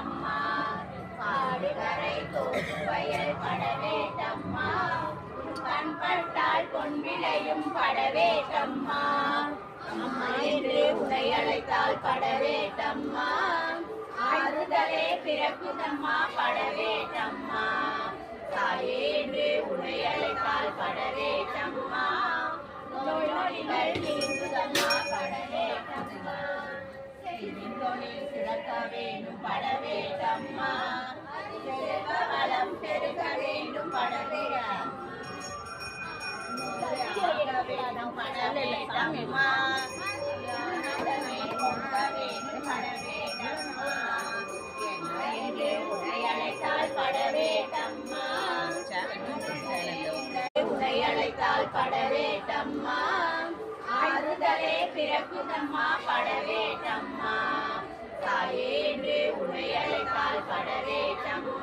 படவேட்டம்மா காடுகரை தோப்பு வயல் படவேட்டம்மா கண்பட்டால் பொன் விளையும் படவேட்டம்மா அம்மா என்று உன்னை அழைத்தால் படவேட்டம்மா ஆறுதலே பிறக்குதம்மா படவேட்டம்மா தாயே என்று உன்னை அழைத்தால் படவேட்டம்மா நோய் நொடிகள் நீங்குதம்மா படவேட்டம்மா தொழில் சிறக்க வேண்டும் படவேட்டம்மா செல்வ வளம் பெருக வேண்டும் படவேட்டம்மா படவேட்டம்மா ஞானமே பொங்க வேண்டும் படவேட்டம்மா என்று உன்னை அழைத்தால் படவேட்டம்மா உன்னை அழைத்தால் படவேட்டம்மா ஆறுதலே பிறக்குதம்மா படவேட்டம்மா தாயே என்று